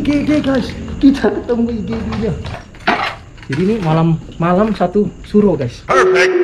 IGD guys. Kita ketemu IGD-nya. Jadi ini malam satu suro guys. Perfect.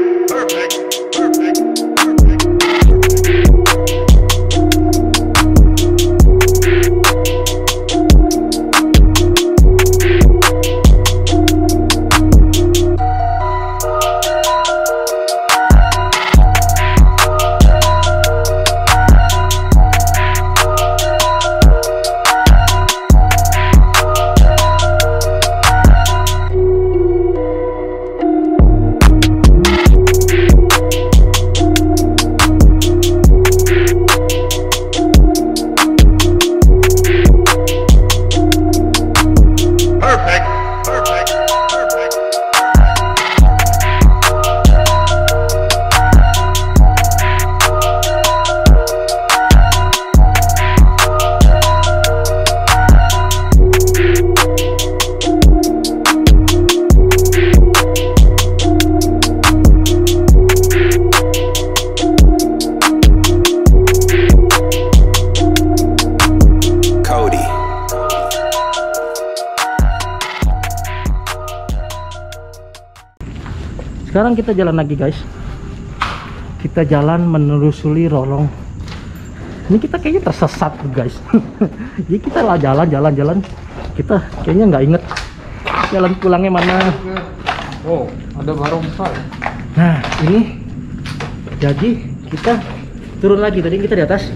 Sekarang kita jalan lagi guys. Kita jalan menelusuri lorong. Ini kita kayaknya tersesat guys. Jadi kita lah jalan. Kita kayaknya nggak inget jalan pulangnya mana. Oh, ada barongsai. Nah ini jadi kita turun lagi. Tadi kita di atas,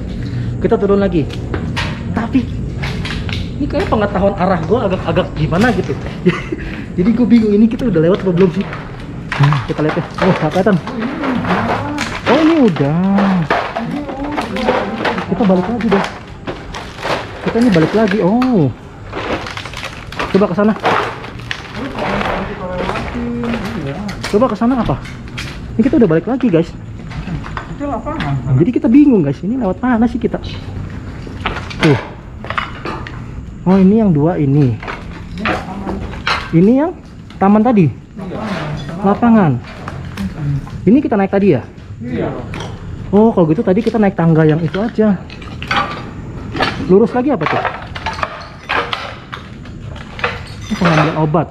kita turun lagi. Tapi ini kayak pengetahuan arah gue agak gimana gitu. Jadi gue bingung ini kita udah lewat atau belum sih. Kita lihat ya. Oh, kelihatan. Oh, ini udah. Kita balik lagi deh. Kita ini balik lagi. Oh. Coba ke sana. Coba ke sana apa? Ini kita udah balik lagi, guys. Itu lapangan. Jadi kita bingung, guys. Ini lewat mana sih kita? Tuh. Oh, ini yang dua ini. Ini yang taman tadi. Lapangan. Ini kita naik tadi ya? Iya. Oh, kalau gitu tadi kita naik tangga yang itu aja. Lurus lagi apa tuh? Ini pengambilan obat.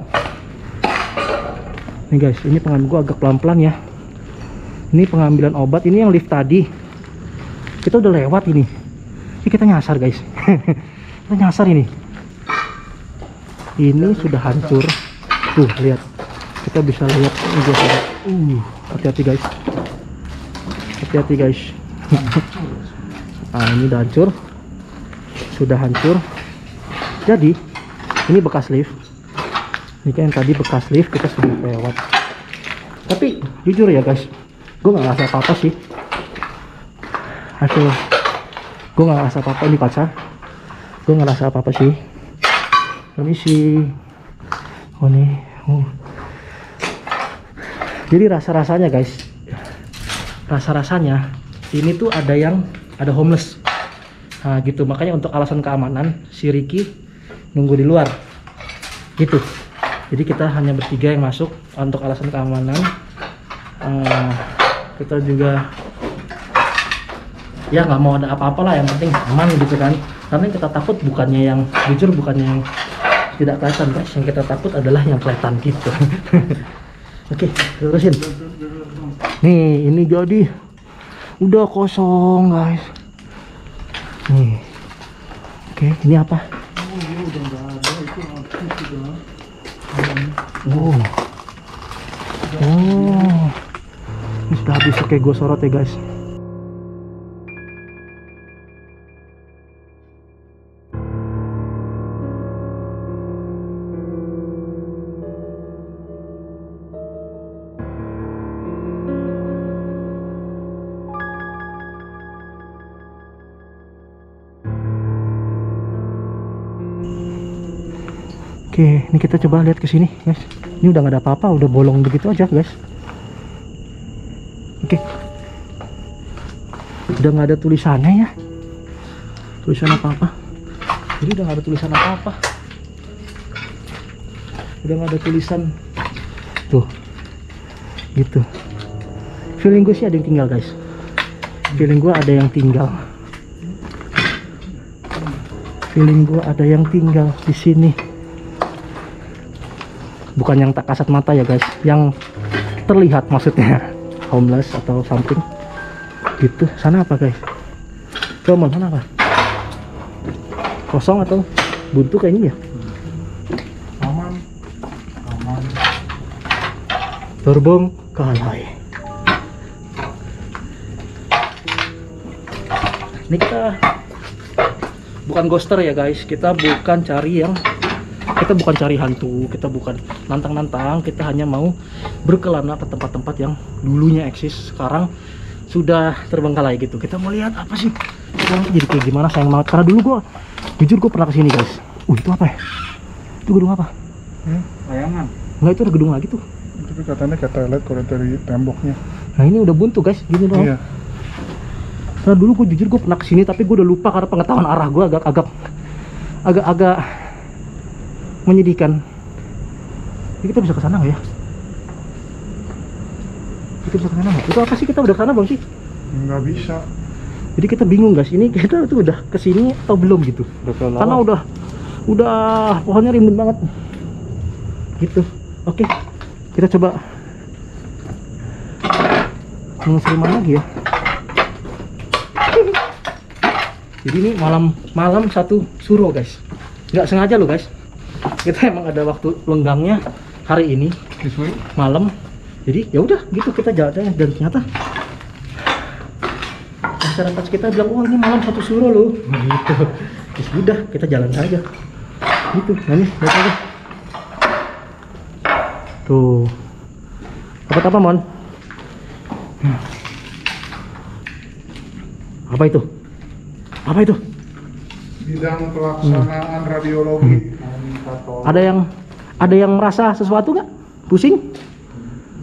Nih guys, ini pengambilan gua agak pelan-pelan ya. Ini pengambilan obat, ini yang lift tadi. Kita udah lewat ini. Ini kita nyasar guys. Kita nyasar ini. Ini sudah hancur. Tuh, lihat. Kita bisa lihat ini. Hati-hati guys. Hati-hati guys. Nah, ini udah hancur. Sudah hancur. Jadi, ini bekas lift. Ini kan yang tadi bekas lift, kita sudah lewat. Tapi, jujur ya guys, gue gak ngerasa apa-apa sih. Gue gak ngerasa apa-apa, ini kaca. Gue gak ngerasa apa-apa sih. Permisi. Oh nih. Jadi rasa-rasanya guys, rasa-rasanya ini tuh ada homeless. Nah gitu, makanya untuk alasan keamanan si Ricky nunggu di luar gitu. Jadi kita hanya bertiga yang masuk untuk alasan keamanan. Kita juga ya nggak mau ada apa-apa lah, yang penting aman gitu kan. Karena yang kita takut bukannya yang jujur, bukannya yang tidak kelihatan guys, yang kita takut adalah yang kelihatan gitu. Oke, terusin. Nih, ini jadi udah kosong guys. Nih. Oke, ini apa? Oh, ini udah nggak ada, itu aktif sudah. Oh. Oh. Ini sudah habis, oke gue sorot ya guys. Oke, ini kita coba lihat ke sini, guys. Ini udah nggak ada apa-apa, udah bolong begitu aja, guys. Oke, udah nggak ada tulisannya ya, tulisan apa-apa. Jadi udah nggak ada tulisan apa-apa, udah nggak ada tulisan tuh, gitu. Feeling gue sih ada yang tinggal, guys. Feeling gue ada yang tinggal. Feeling gua ada yang tinggal di sini. Bukan yang tak kasat mata ya guys, yang terlihat maksudnya. Homeless atau something gitu. Sana apa guys? Coba sana apa? Kosong atau buntu kayaknya ya? Aman. Aman. Terbengkalai. Ini kita bukan ghoster ya guys, kita bukan cari hantu, kita bukan nantang-nantang, kita hanya mau berkelana ke tempat-tempat yang dulunya eksis, sekarang sudah terbengkalai gitu. Kita mau lihat apa sih jadi kayak gimana, sayang banget karena dulu jujur gue pernah kesini guys. Itu apa ya? Itu gedung apa? Layangan. Enggak, itu ada gedung lagi tuh. Tapi katanya kayak toilet kalau dari temboknya. Nah ini udah buntu guys, gini doang. Iya. Karena dulu jujur gue pernah kesini, tapi gue udah lupa karena pengetahuan arah gue agak menyedihkan. Jadi kita bisa ke sana nggak ya? Kita bisa ke sana nggak? Itu apa sih, kita udah ke sana belum sih? Nggak bisa. Jadi kita bingung guys, ini kita tuh udah kesini atau belum gitu? Karena udah pohonnya rimbun banget. Gitu. Oke, kita coba mengusir mana lagi ya? Jadi ini malam satu suro guys, nggak sengaja loh guys, kita emang ada waktu lenggangnya hari ini malam, jadi ya udah gitu kita jalan dan ternyata masyarakat kita bilang oh ini malam satu suro loh gitu. Terus udah kita jalan saja gitu. Nah nih lihat aja tuh, apa mon, apa itu? Apa itu? Bidang pelaksanaan radiologi. Ada yang merasa sesuatu nggak? Pusing?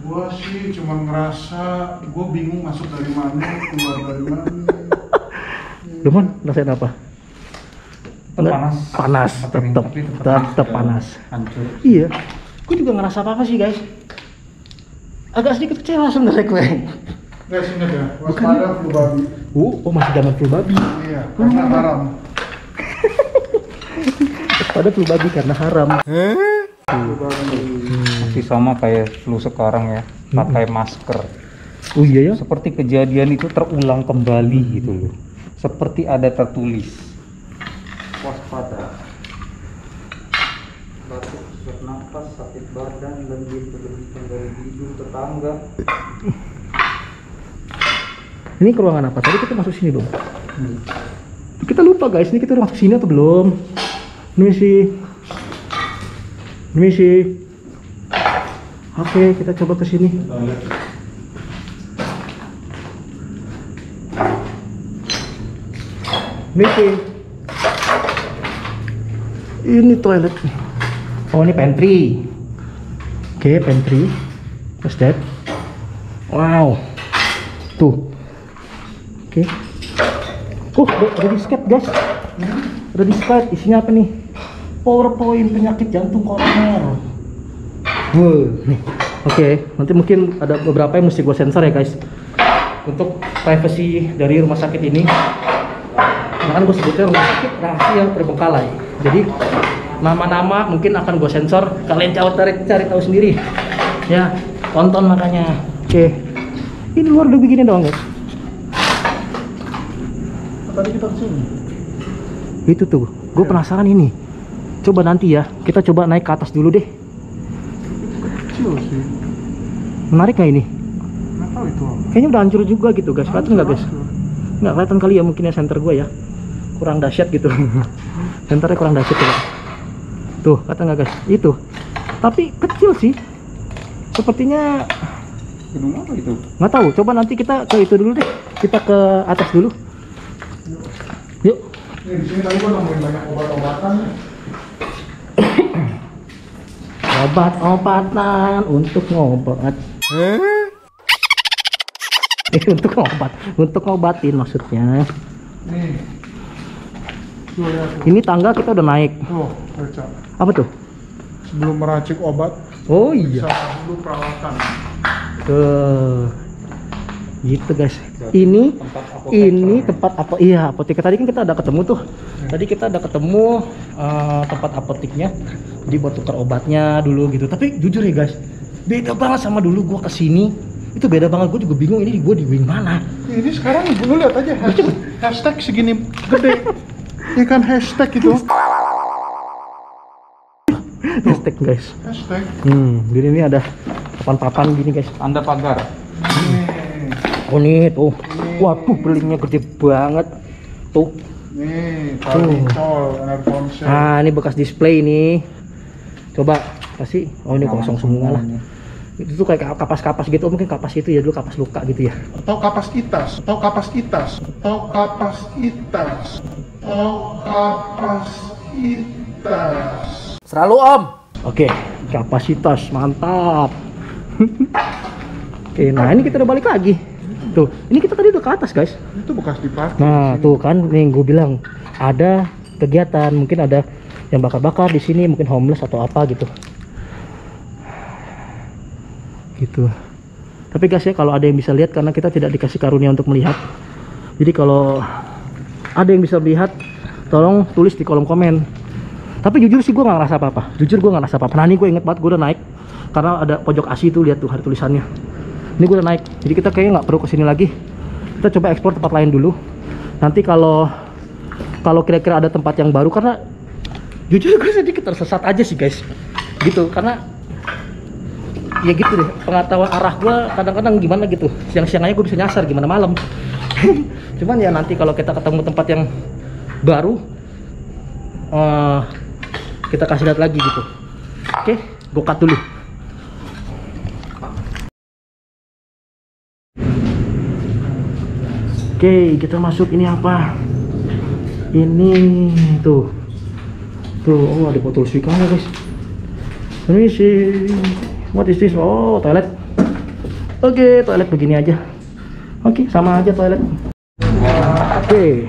Gua sih cuma ngerasa gua bingung masuk dari mana, keluar dari mana. Lumon, rasain apa? Panas, tetap panas. Hancur. Iya, gue juga ngerasa apa sih guys? Agak sedikit kecewa sebenarnya gue. Guys, ingat ya, waspada flu babi. Oh masih zaman flu babi. Iya, karena haram. Pada flu babi karena haram. Masih sama kayak flu sekarang ya, pakai masker. Oh iya ya? Seperti kejadian itu terulang kembali gitu loh. Seperti ada tertulis. Waspada. Batuk, sesak napas, sakit badan, lendir berlebihan dari hidung tetangga. Ini ke ruangan apa? Tadi kita masuk sini dong. Kita lupa guys, ini kita udah masuk sini atau belum? Misi. Oke, kita coba ke sini. Misi. Ini toilet. Oh, ini pantry. Oke, pantry. What's that? Wow. Tuh. Oke. Ada disket guys. Ada disket, isinya apa nih? PowerPoint penyakit jantung koroner. Nih. Oke, nanti mungkin ada beberapa yang mesti gue sensor ya guys, untuk privacy dari rumah sakit ini. Nah, kan gue sebutnya rumah sakit rahasia terbengkalai. Jadi nama-nama mungkin akan gue sensor. Kalian cari tahu sendiri. Ya, tonton makanya. Oke. Ini luar udah begini doang guys. Tadi kita kesini. Itu tuh, gue penasaran ini. Coba nanti ya, kita coba naik ke atas dulu deh. Kecil sih. Menarik nggak ini? Nggak tahu itu apa. Kayaknya udah hancur juga gitu guys. Kelihatan nggak guys? Nggak kelihatan kali ya, mungkin ya center gue ya kurang dahsyat gitu. Centernya kurang dahsyat ya. Tuh, kelihatan nggak guys? Itu. Tapi kecil sih. Sepertinya Gedung apa itu? nggak tahu. Coba nanti kita ke itu dulu deh. Kita ke atas dulu. Yuk. Di sini tadi gua nemuin banyak obat-obatan. Obat-obatan untuk ngobat. Untuk ngobatin maksudnya. Nih. Tuh, lihat. Ini tangga kita udah naik. Tuh, baca. Apa tuh? Sebelum meracik obat, Oh iya. bisa dulu perawatan. Gitu guys. Ini tempat apa? Iya, apotek. Tadi kan kita ada ketemu tuh. Tadi kita ada ketemu tempat apoteknya. Jadi buat tukar obatnya dulu gitu. Tapi jujur ya guys, beda banget sama dulu gua kesini. Itu beda banget. Gue juga bingung ini gua di wing mana. Ini sekarang lu lihat aja hashtag segini gede. Ini kan hashtag itu. Hashtag guys. Hashtag. Jadi ini ada papan-papan gini guys. Anda pagar. Oh nih tuh. Waduh, belingnya gede banget. Tuh. Nih, Palicol, Enerponsel. Nah, ini bekas display nih. Coba kasih. Oh, ini kosong semua lah. Itu tuh kayak kapas-kapas gitu. Oh, mungkin kapas itu ya dulu, kapas luka gitu ya. Atau kapas itas, atau kapas itas, atau kapas itas, atau kapas itas. Selalu Om. Oke, kapasitas mantap. Oke, nah ini kita udah balik lagi. Tuh, ini kita tadi udah ke atas guys. Itu bekas dipakai. Nah, tuh kan nih gue bilang ada kegiatan, mungkin ada yang bakar-bakar di sini, mungkin homeless atau apa gitu. Gitu. Tapi guys ya, kalau ada yang bisa lihat, karena kita tidak dikasih karunia untuk melihat. Jadi kalau ada yang bisa melihat, tolong tulis di kolom komen. Tapi jujur sih gue nggak ngerasa apa-apa. Jujur gue nggak ngerasa apa-apa. Nah ini gue inget banget, gue udah naik karena ada pojok ASI tuh, lihat tuh hari tulisannya. Ini gue udah naik. Jadi kita kayaknya nggak perlu kesini lagi. Kita coba ekspor tempat lain dulu. Nanti kalau kira-kira ada tempat yang baru, karena jujur gue sedikit tersesat aja sih guys. Gitu karena ya gitu deh, pengetahuan arah gue kadang-kadang gimana gitu. Siang-siang aja gue bisa nyasar, gimana malam. Cuman ya nanti kalau kita ketemu tempat yang baru, kita kasih lihat lagi gitu. Oke, gue cut dulu. Oke, kita masuk. Ini apa? Ini tuh. Oh, ada botol suikanya guys. Ini sih, what is this? Oh, toilet. Oke, toilet begini aja. Oke, sama aja toilet. Oke.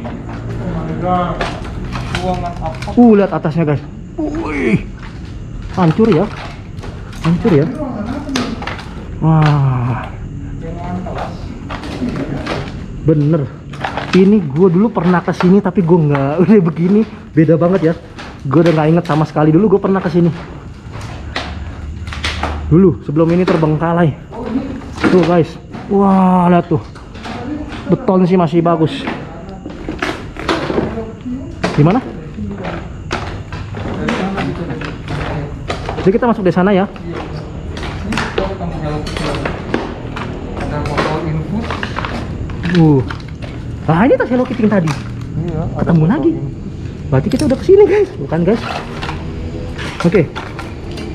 Ruangan apa? Lihat atasnya guys. Wih, hancur ya. Wah, bener. Ini gue dulu pernah kesini, tapi gue nggak udah begini. Beda banget ya. Gue udah nggak inget sama sekali. Dulu gue pernah kesini. Dulu sebelum ini terbengkalai. Tuh guys. Wah, lihat tuh. Beton sih masih bagus. Gimana? Jadi kita masuk di sana ya. Ada botol infus. Nah ini tas Hello Kitty yang tadi. Iya, Ketemu lagi. Berarti kita udah kesini guys, bukan guys? Oke.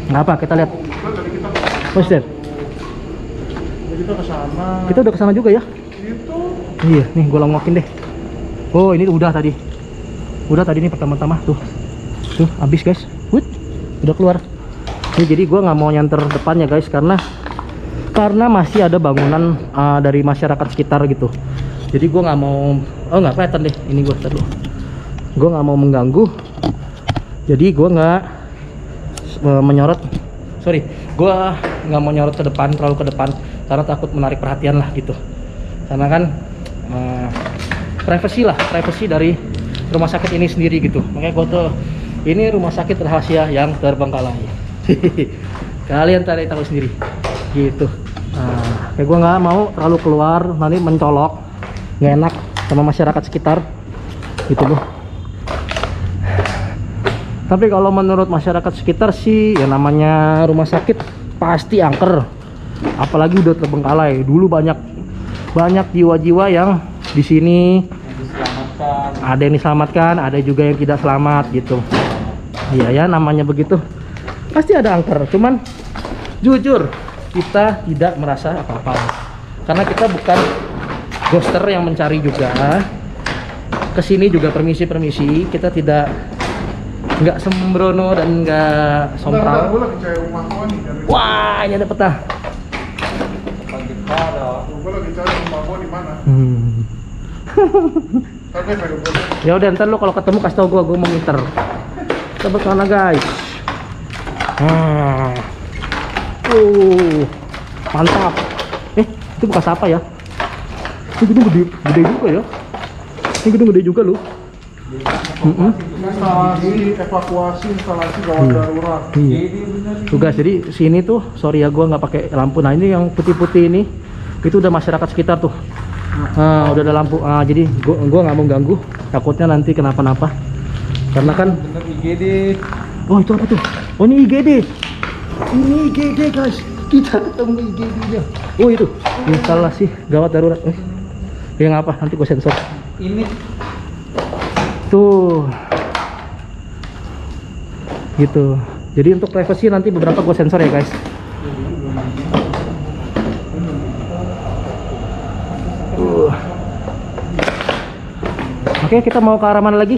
Kenapa? Kita lihat. What's that? Kita ke sana. Kita udah kesana juga ya? Itu. Iya, nih gue longokin deh. Oh ini udah tadi. Udah tadi nih pertama-tama tuh. Tuh habis guys. Udah keluar. Ini jadi gue nggak mau nyanter depannya guys, karena masih ada bangunan dari masyarakat sekitar gitu. Jadi gue nggak mau, nggak kelihatan deh. Ini gue dulu. Gue nggak mau mengganggu. Jadi gue nggak menyorot. Sorry, gue nggak mau nyorot ke depan, terlalu ke depan, karena takut menarik perhatian lah gitu. Karena kan privasi dari rumah sakit ini sendiri gitu. Makanya gue tuh, ini rumah sakit rahasia yang terbengkalai. Kalian tahu sendiri gitu. Nah, kayak gue nggak mau terlalu keluar, nanti mencolok, nggak enak sama masyarakat sekitar gitu loh. Tapi kalau menurut masyarakat sekitar sih, ya namanya rumah sakit pasti angker, apalagi udah terbengkalai. Dulu banyak jiwa-jiwa yang di sini ada yang diselamatkan, ada juga yang tidak selamat gitu. Iya ya, namanya begitu. Pasti ada angker, cuman jujur kita tidak merasa apa-apa karena kita bukan ghoster yang mencari juga. Kesini juga permisi, kita tidak nggak sembrono dan nggak sompral. Gue lagi cari rumah gua nih. Wah, ini ada peta. Gue lagi cari rumah gua di mana. Ya udah, ntar lu kalau ketemu kasih tau gua mau ngiter. Kita ke sana guys. Mantap. Itu bekas apa ya? Ini gedung gede juga ya. Ini gedung gede juga loh. Instalasi evakuasi, instalasi gawat darurat. Iya. Tuh guys, jadi sini tuh, sorry ya gua nggak pakai lampu. Nah ini yang putih-putih ini, itu udah masyarakat sekitar tuh. Nah, udah ada lampu. Jadi gua nggak mau ganggu, takutnya nanti kenapa-napa. Karena kan. IGD. Oh itu apa tuh? Oh ini IGD. Ini IGD guys. Kita ketemu IGD-nya. Oh itu instalasi gawat darurat. Yang apa? Nanti gua sensor. Ini Tuh. Gitu. Jadi untuk privasi nanti beberapa gua sensor ya guys. Oke, kita mau ke arah mana lagi?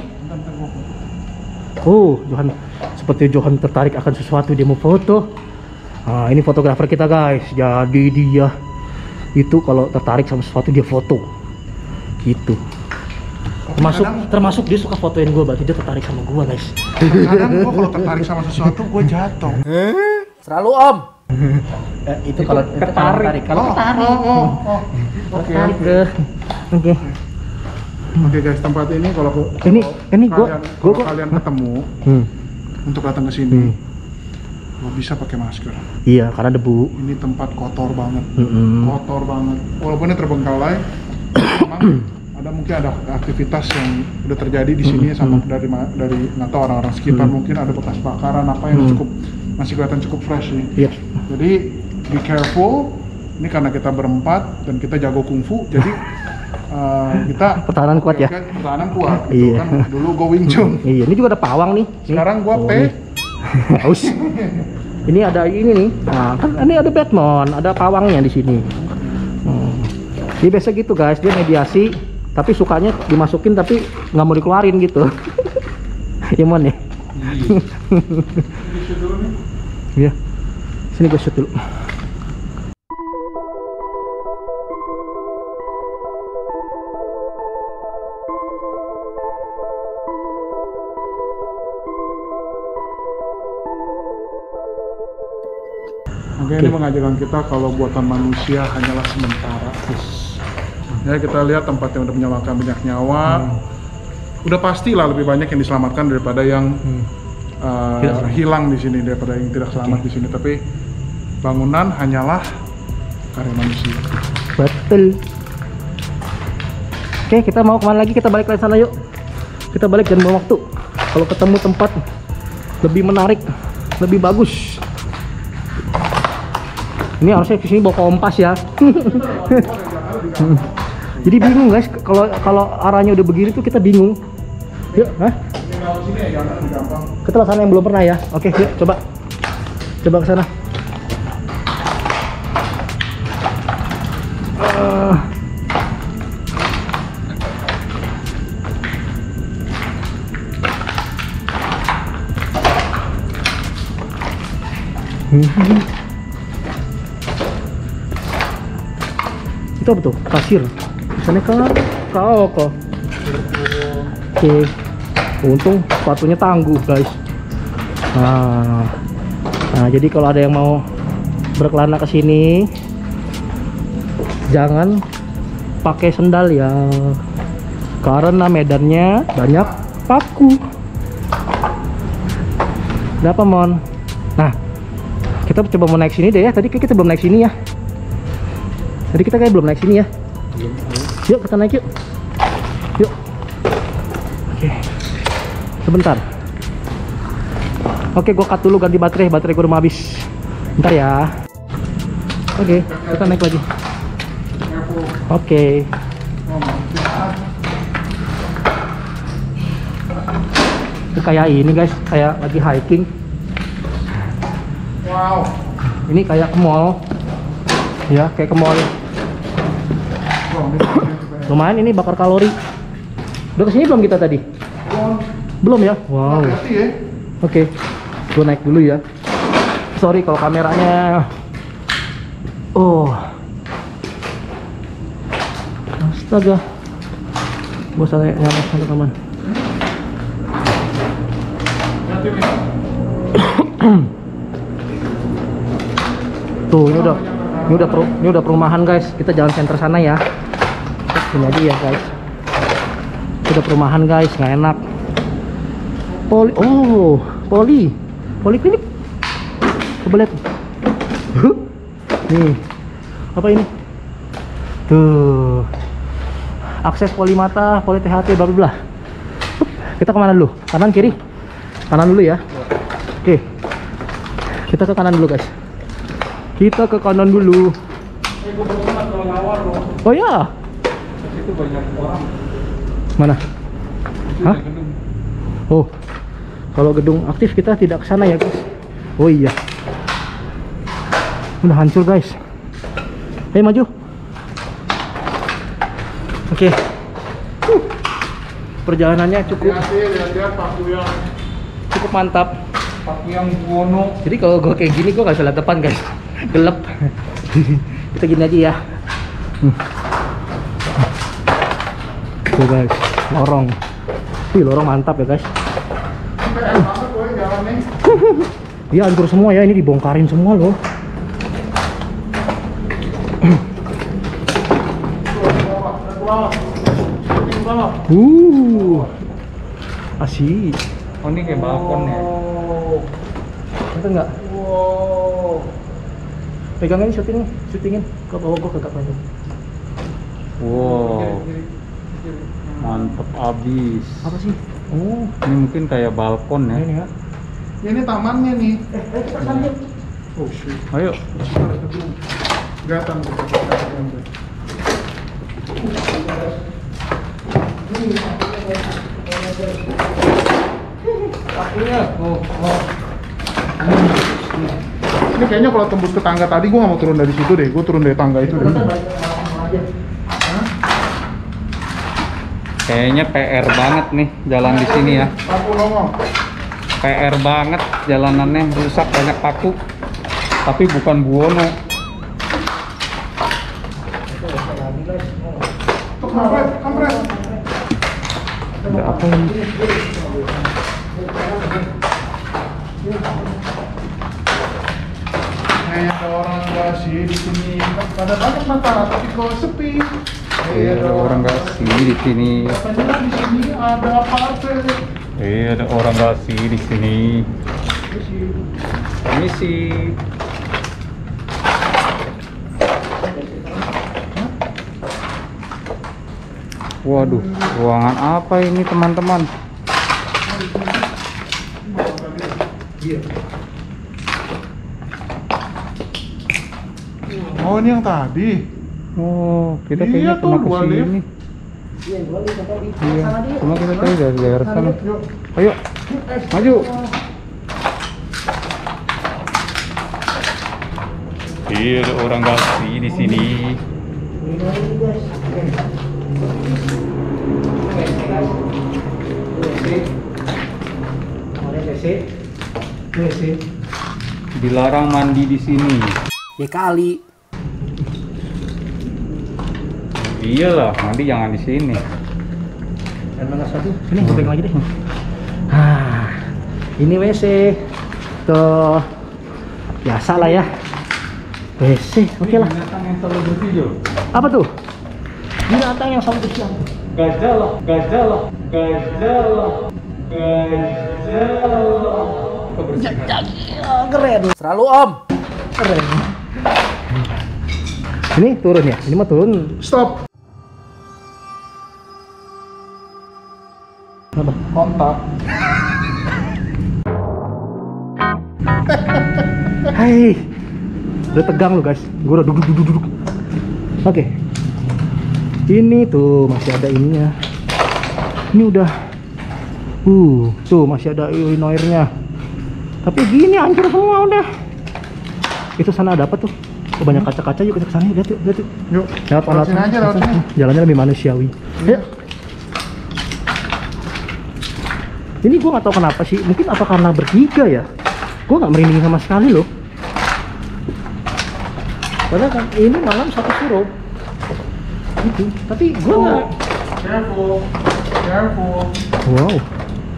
Oh, Johan, seperti Johan tertarik akan sesuatu, dia mau foto. Nah, ini fotografer kita guys. Jadi dia itu kalau tertarik sama sesuatu dia foto. Gitu. Termasuk dia suka fotoin gue, berarti dia tertarik sama gue guys. Kadang gua kalau tertarik sama sesuatu gua jatuh. Selalu om. Itu kalau tertarik. Kalau tertarik. Oke. Oke. Oke guys, tempat ini kalau Ini gua kalian ketemu untuk datang ke sini, gua bisa pakai masker. Iya, karena debu. Ini tempat kotor banget, kotor banget. Walaupun ini terbengkalai, memang mungkin ada aktivitas yang udah terjadi di sini sama dari nggak tahu orang-orang sekitar, mungkin ada bekas bakaran apa yang masih kelihatan cukup fresh nih. Iya. Jadi be careful. Ini karena kita berempat dan kita jago kungfu, jadi kita Pertahanan kuat ya. Pertahanan kuat. Gitu. Iya. Kan dulu go Wing Chun. Iya, ini juga ada pawang nih. Sekarang gua nih. Aus. Ini ada ini nih. Nah, kan ini ada Batman, ada pawangnya di sini. Dia biasa gitu guys, dia mediasi, tapi sukanya dimasukin tapi nggak mau dikeluarin gitu. Ya mon ya. Iya. Sini gue shoot dulu. Oke, ini mengajarkan kita kalau buatan manusia hanyalah sementara. Ya, kita lihat tempat yang udah menyelamatkan banyak nyawa. Udah pastilah lebih banyak yang diselamatkan daripada yang hilang di sini, daripada yang tidak selamat di sini. Tapi bangunan hanyalah karya manusia. Betul. Oke, kita mau kemana lagi? Kita balik lagi sana yuk. Kita balik dan bawa waktu. Kalau ketemu tempat lebih menarik, lebih bagus. Ini harusnya kesini bawa kompas ya. Jadi bingung guys, kalau arahnya udah begini tuh kita bingung. Yuk, kita ke sana yang belum pernah ya. Oke, yuk coba ke sana. Itu apa tuh? Kasir. Sana kau kok. Oke. Untung sepatunya tangguh guys. Nah, jadi kalau ada yang mau berkelana ke sini, jangan pakai sendal ya, karena medannya banyak paku. Kenapa mon? Nah, kita coba mau naik sini deh ya. Tadi kita belum naik sini ya. Tadi kita kayak belum naik sini ya. Yuk kita naik yuk. Yuk. Oke. Sebentar. Oke, gua cut dulu ganti baterai. Baterai gua udah mau habis. Bentar ya. Oke, kita naik lagi. Oke. Ini kayak ini guys, kayak lagi hiking. Wow. Ini kayak ke mall. Ya, kayak ke mall. Lumayan ini bakar kalori. Udah kesini belum kita tadi? Belum ya? Wow. Oke, gue naik dulu ya. Sorry kalau kameranya. Oh, astaga. Gue salah nyampe teman-teman. Tuh, ini udah perumahan guys. Kita jalan center sana ya. Sini aja ya guys. Udah perumahan guys, nggak enak. Poliklinik. Coba lihat. Nih, apa ini? Tuh, akses Polimata, Poli THT, bla bla bla. Kita kemana dulu? Kanan kiri? Kanan dulu ya. Oke, kita ke kanan dulu guys. Kita ke kanan dulu. Oh ya. Itu banyak orang. Mana? Hah? Oh, kalau gedung aktif kita tidak ke sana ya guys. Oh iya. Udah hancur guys. Ayo maju. Oke. Perjalanannya cukup Lihat paku yang mantap. paku yang Buwono. Jadi kalau gue kayak gini gue gak bisa lihat depan guys. Gelap. Kita gini aja ya. Tuh guys, lorong. Wih, lorong mantap ya guys. Banget gue jalan nih. Dia hancur semua ya, ini dibongkarin semua loh. Asik. Oh ini kayak balkon ya. Nonton nggak? Wow. Pegangin syutingin ke bawah gua kagak banyak. Wow, mantep abis. Apa sih? Oh, Ini mungkin kayak balkon ya. ini ya. Ini tamannya nih. Ayo kita sambil. Oh shit. Ayo. Gatan. Ini kayaknya kalau tembus ke tangga tadi gue gak mau turun dari situ deh, gue turun dari tangga itu deh. Kayaknya PR banget nih jalan di sini ya. Paku nongol. PR banget jalanannya, rusak banyak paku. Tapi bukan Buwono. Kampret. Ada apa ini? Kayak ada orang gak sih di sini. Ada banyak Mataram tapi kok sepi. Ada orang gak sih di sini. Katanya di sini ada partai. Ada orang gak sih di sini. Ini sih. Waduh, ruangan apa ini teman-teman? Oh ini yang tadi. Oh, kita Iya kayaknya tuh, pernah gua kesini. lihat. Iya, gua lihat tadi. Iya, Sana dia. cuma kita tadi dari daerah sana. Yuk. Ayo, maju. Iya, ada orang gak sih di sini. Dilarang mandi di sini. Ya kali. Iyalah, mandi jangan di sini. Dan mana satu? Sini, gue pegang lagi deh. Ini WC. Tuh. Biasa lah ya. WC, oke lah. Binatang yang selalu bervideo. Apa tuh? Binatang yang selalu bersiang. Gajah lah, gajah lah, gajah lah, gajah lah. Kebersihan. Keren. Selalu om. Keren. Ini turun ya? Ini mah turun. Stop. Apa? Kontak. Hai. Udah tegang lu guys. Gue udah duduk. Oke. Ini tuh masih ada ininya. Ini udah. Tuh masih ada urinoirnya. Tapi gini hancur semua udah. Itu sana ada apa tuh? Oh, banyak kaca-kaca, yuk kita kesana yuk, lihat yuk. Yuk. Lewat Sini aja, lewat sini. Jalannya lebih manusiawi. Iya. Ini gua nggak tahu kenapa sih. Mungkin apa karena bertiga ya? Gua nggak merinding sama sekali loh. Padahal kan ini malam satu suruh. Gitu. Tapi gua nggak. Careful. Wow.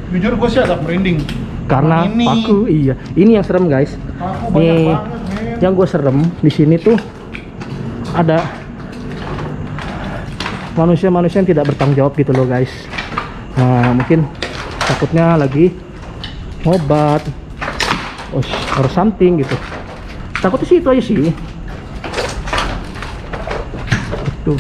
Jujur gue sih agak merinding. Karena ini. paku, iya. Ini yang serem guys. Paku banyak Nih, banget, men. yang gue serem di sini tuh ada manusia-manusia yang tidak bertanggung jawab gitu loh guys. Nah mungkin takutnya lagi ngobat or something gitu. Takutnya sih itu aja sih. Tuh.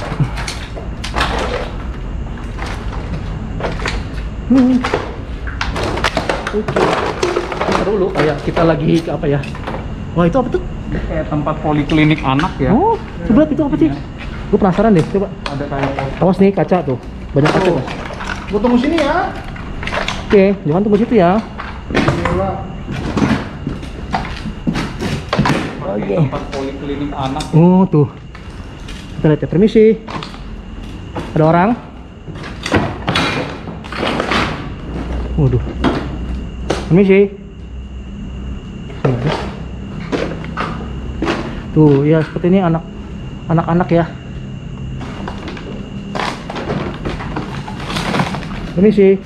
Oke. Dulu kayak kita lagi ke apa ya? Wah itu apa tuh? Kayak tempat poliklinik anak ya. Oh, coba itu apa sih? Gue penasaran deh, coba. Ada kayak Awas nih kaca tuh, banyak kaca guys. Gua tunggu sini ya. Oke, jangan tunggu situ ya. Oke. Tempat poliklinik anak. Oh tuh, kita lihat ya, permisi. Ada orang? Waduh, permisi. Tuh ya seperti ini anak-anak ya. Permisi.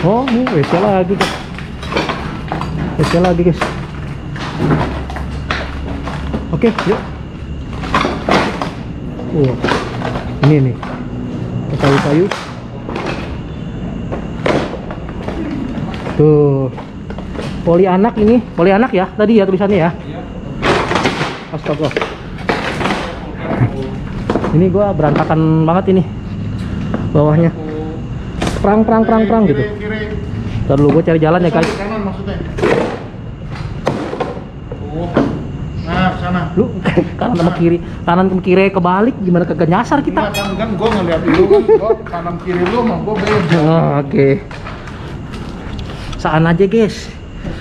Oh ini WC lagi guys. WC lagi guys. Oke yuk. Ini nih kayu-kayu. Tuh poli anak ini, poli anak ya tadi ya tulisannya ya. Astaga. Ini gua berantakan banget ini bawahnya. Prang gitu. Ntar dulu gua cari jalan ya guys. Kanan maksudnya. Nah, sana. Lu kanan sama kiri kebalik gimana kagak nyasar kita. Iya kan gua ngeliat dulu kan, gua kanan kiri lu mah gua beda. Oh, oke. Saan aja guys.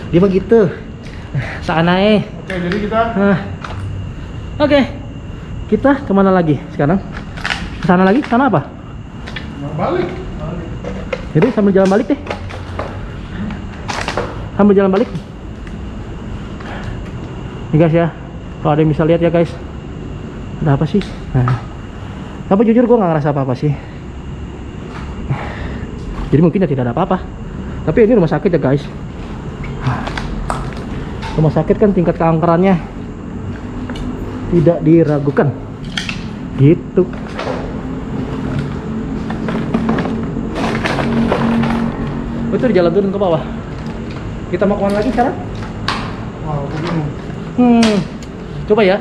Dia begitu. Saan aja. Oke, jadi kita Oke. Kita kemana lagi sekarang? Kesana lagi? Sana apa? balik. Jadi sambil jalan balik deh. Sambil jalan balik. Nih guys ya. Kalau ada yang bisa lihat ya guys. Ada apa sih? Nah. Tapi jujur gue nggak ngerasa apa-apa sih. Jadi mungkin ya tidak ada apa-apa. Tapi ini rumah sakit ya guys. Rumah sakit kan tingkat keangkerannya tidak diragukan. Gitu. Itu di jalan turun ke bawah. Kita mau kemana lagi sekarang? Wow, begini. Coba ya.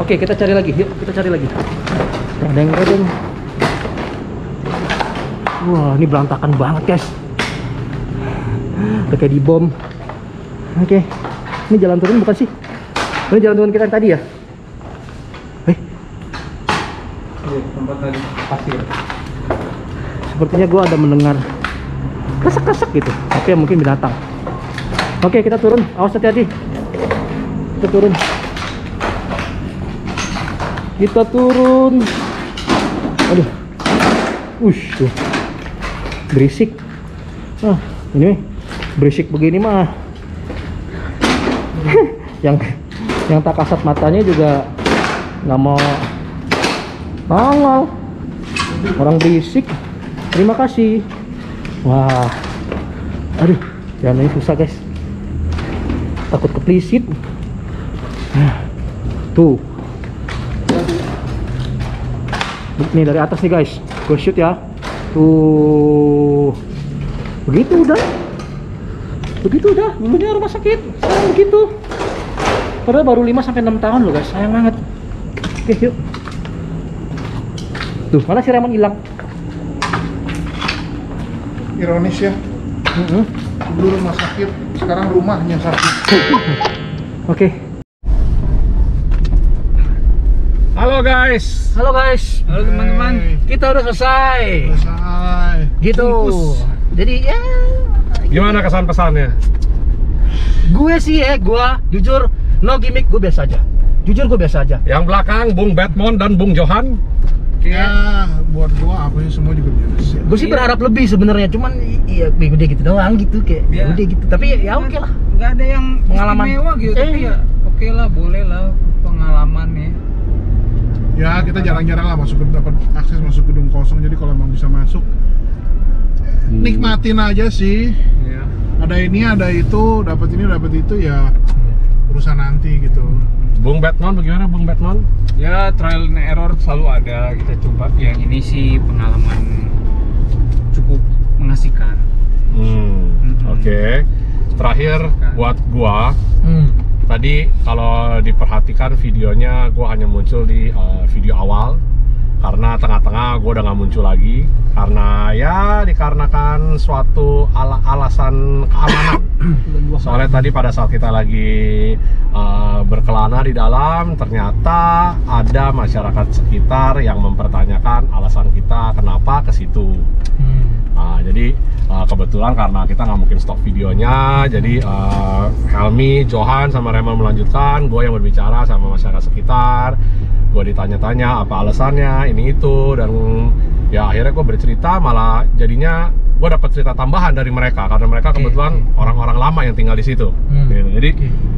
Oke, kita cari lagi. Yuk, kita cari lagi. Deng. Wah, ini berantakan banget guys. Udah kayak dibom. Oke, ini jalan turun bukan sih? Ini jalan turun kita yang tadi ya? Iya, tempat tadi pasir. Sepertinya gua ada mendengar kesak-kesak gitu, tapi ya mungkin binatang. Oke, kita turun. Awas hati-hati. Kita turun. Aduh. Tuh. Berisik. Ini berisik begini mah. yang tak kasat matanya juga nggak mau nongol. Orang berisik. Terima kasih. Wah, aduh, jalan ini susah guys. Takut keplisit. Tuh. Ini dari atas nih guys. Gue shoot ya. Tuh. Begitu udah. Dulunya rumah sakit. Sekarang begitu. Padahal baru 5-6 tahun loh guys. Sayang banget. Oke, yuk. Tuh, mana si Raymond hilang? Ironis ya. Dulu rumah sakit, sekarang rumahnya sakit. Oke. Halo guys. Halo teman-teman. Kita udah selesai. Gitu. Bungkus. Jadi ya. Gimana kesan pesannya? Gue sih jujur no gimmick, gue biasa aja. Jujur gue biasa aja. Yang belakang Bung Batmon dan Bung Johan. Ya, buat gua apa sih semua juga biasa. Gue sih berharap lebih sebenarnya, cuman iya udah gitu doang gitu kayak. Ya udah gitu. Tapi ya oke lah. Nggak ada yang Pengalaman. istimewa gitu, tapi ya oke lah, boleh lah pengalaman ya. Ya, kita jarang-jarang lah dapat akses masuk gedung kosong. Jadi kalau emang bisa masuk, nikmatin aja sih. Iya. Ada ini, ada itu, dapat ini, dapat itu ya. urusan nanti gitu. Bung Batman bagaimana Bung Batman? Ya trial and error selalu ada, kita coba. Yang ini sih pengalaman cukup mengasihkan. Oke. Terakhir buat gua, tadi kalau diperhatikan videonya gua hanya muncul di video awal. Karena tengah-tengah gue udah nggak muncul lagi karena ya dikarenakan suatu alasan keamanan. Soalnya tadi pada saat kita lagi berkelana di dalam, ternyata ada masyarakat sekitar yang mempertanyakan alasan kita kenapa ke situ. Nah, jadi kebetulan karena kita nggak mungkin stop videonya, jadi Helmi, Johan, sama Raymond melanjutkan, gue yang berbicara sama masyarakat sekitar. Gue ditanya-tanya apa alasannya ini itu, dan ya akhirnya gue bercerita, malah jadinya gue dapat cerita tambahan dari mereka karena mereka kebetulan orang-orang lama yang tinggal di situ. Gitu. Jadi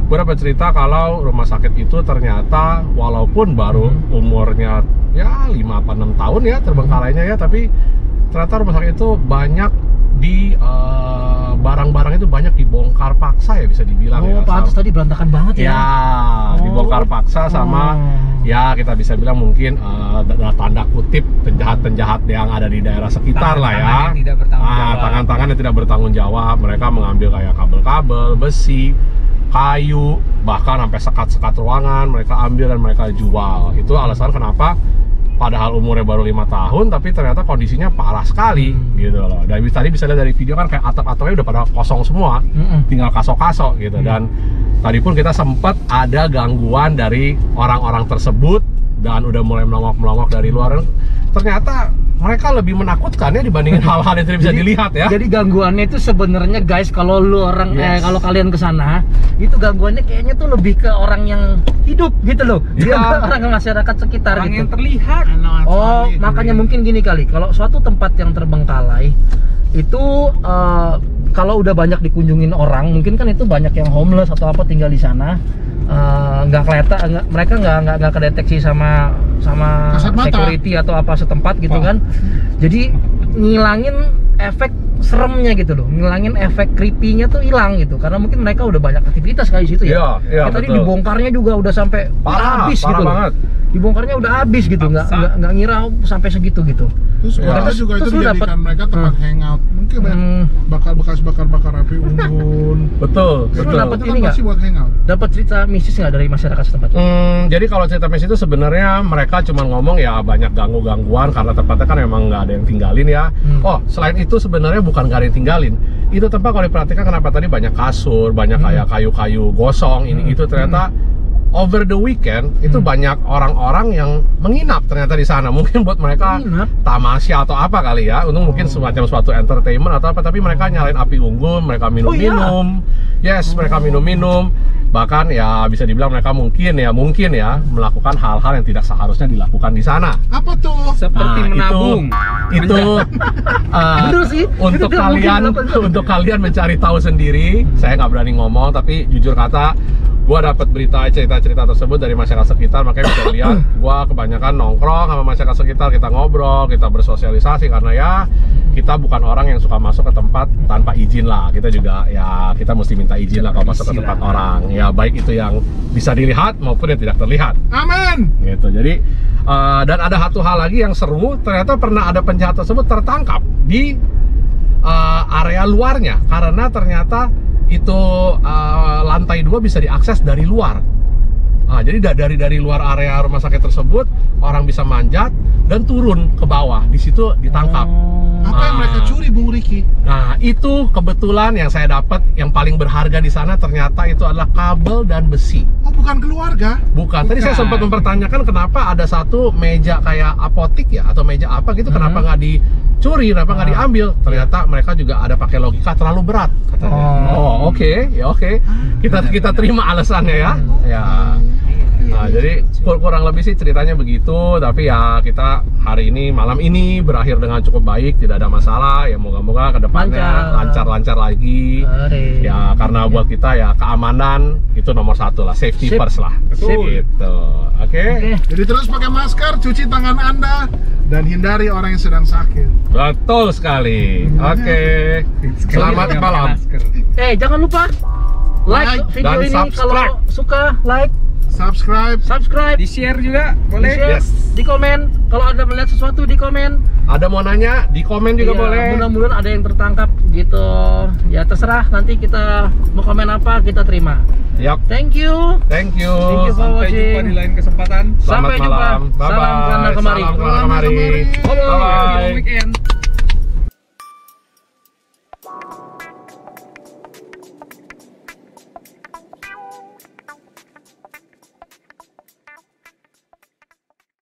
gue dapat cerita kalau rumah sakit itu ternyata walaupun baru umurnya ya 5-6 tahun ya terbengkalainya ya, tapi ternyata rumah sakit itu banyak di barang-barang itu banyak dibongkar paksa ya, bisa dibilang. Oh, pantas tadi berantakan banget ya. Ya, dibongkar paksa sama ya kita bisa bilang mungkin tanda kutip penjahat-penjahat yang ada di daerah sekitar lah ya. Tangan-tangan yang tidak bertanggung jawab. Mereka mengambil kayak kabel-kabel, besi, kayu, bahkan sampai sekat-sekat ruangan mereka ambil dan mereka jual. Itu alasan kenapa padahal umurnya baru 5 tahun tapi ternyata kondisinya parah sekali gitu loh. Dan tadi bisa lihat dari video kan kayak atap-atapnya udah pada kosong semua, tinggal kaso-kaso gitu. Dan tadi pun kita sempat ada gangguan dari orang-orang tersebut dan udah mulai melongok-melongok dari luar. Ternyata mereka lebih menakutkan ya dibandingin hal-hal yang tidak bisa dilihat ya. Jadi gangguannya itu sebenarnya guys, kalau lu orang kalau kalian ke sana, itu gangguannya kayaknya tuh lebih ke orang yang hidup gitu loh. Dia orang masyarakat sekitar Orang gitu. yang terlihat. Oh, makanya mungkin gini kali, kalau suatu tempat yang terbengkalai itu kalau udah banyak dikunjungin orang, mungkin kan itu banyak yang homeless atau apa tinggal di sana. Nggak kelihatan, mereka nggak kedeteksi sama security atau apa setempat gitu kan. Jadi ngilangin efek seremnya gitu loh, ngilangin efek creepy-nya tuh hilang gitu, karena mungkin mereka udah banyak aktivitas kayak situ ya. Iya, Tadi dibongkarnya juga udah sampai habis gitu banget. loh. Dibongkarnya udah habis gitu, nggak ngira sampai segitu gitu. Terus mereka juga itu dijadikan mereka tempat hangout, mungkin banyak bakar api unggun. Betul. Terus dapat Itu ini kan nggak? pasti buat hangout. Dapat cerita mistis nggak dari masyarakat setempat? Jadi kalau cerita mes itu sebenarnya mereka cuma ngomong ya banyak gangguan karena tempatnya kan memang nggak ada yang tinggalin ya. Oh, selain itu sebenarnya bukan nggak ada yang tinggalin. Itu tempat kalau diperhatikan kenapa tadi banyak kasur, banyak kayak kayu-kayu gosong, ini itu ternyata over the weekend itu banyak orang-orang yang menginap ternyata di sana. Mungkin buat mereka tamasya atau apa kali ya, untuk mungkin semacam suatu entertainment atau apa, tapi mereka nyalain api unggun, mereka minum-minum. Yes, mereka minum-minum. Bahkan ya bisa dibilang mereka mungkin ya melakukan hal-hal yang tidak seharusnya dilakukan di sana. Apa tuh? Seperti menabung. Itu Bener sih. untuk kalian mencari tahu sendiri. Saya nggak berani ngomong, tapi jujur kata gua dapat berita cerita-cerita tersebut dari masyarakat sekitar, makanya bisa lihat gua kebanyakan nongkrong sama masyarakat sekitar, kita ngobrol, kita bersosialisasi, karena ya kita bukan orang yang suka masuk ke tempat tanpa izin lah. Kita juga ya kita mesti minta izin lah kalau masuk ke tempat orang. Ya baik itu yang bisa dilihat maupun yang tidak terlihat. Amin. Gitu. Jadi dan ada satu hal lagi yang seru, ternyata pernah ada penjahat tersebut tertangkap di area luarnya karena ternyata itu lantai 2 bisa diakses dari luar. Jadi dari luar area rumah sakit tersebut orang bisa manjat dan turun ke bawah. Di situ ditangkap. Apa yang mereka curi, Bung Riki? Nah, itu kebetulan yang saya dapat yang paling berharga di sana ternyata itu adalah kabel dan besi. Oh, bukan keluarga? Bukan. Tadi saya sempat mempertanyakan kenapa ada satu meja kayak apotik ya atau meja apa gitu, kenapa nggak dicuri, kenapa nggak diambil? Ternyata mereka juga ada pakai logika terlalu berat katanya. Oke. Kita terima alasannya ya. Ya. Nah, jadi kurang lebih sih ceritanya begitu, tapi ya kita hari ini malam ini berakhir dengan cukup baik, tidak ada masalah. Ya moga-moga kedepannya lancar-lancar lagi. Ya karena buat kita ya keamanan itu nomor 1 lah, safety first lah. Gitu. Oke. Jadi terus pakai masker, cuci tangan Anda, dan hindari orang yang sedang sakit. Betul sekali. Oke. Selamat malam. Jangan lupa like video dan ini subscribe. kalau suka, like, subscribe. subscribe, Di share juga boleh. di-share, Yes. di komen. Kalau ada melihat sesuatu di komen. Ada mau nanya di komen juga Iya, boleh. mudah-mudahan ada yang tertangkap gitu. Ya terserah, nanti kita mau komen apa kita terima. Yap. Thank you. Thank you. Thank you for Sampai jumpa watching. di lain kesempatan. Selamat Sampai jumpa. malam. Bye Salam bye. kesana kemari. Salam kesana kemari. Bye-bye. Bye bye. Weekend.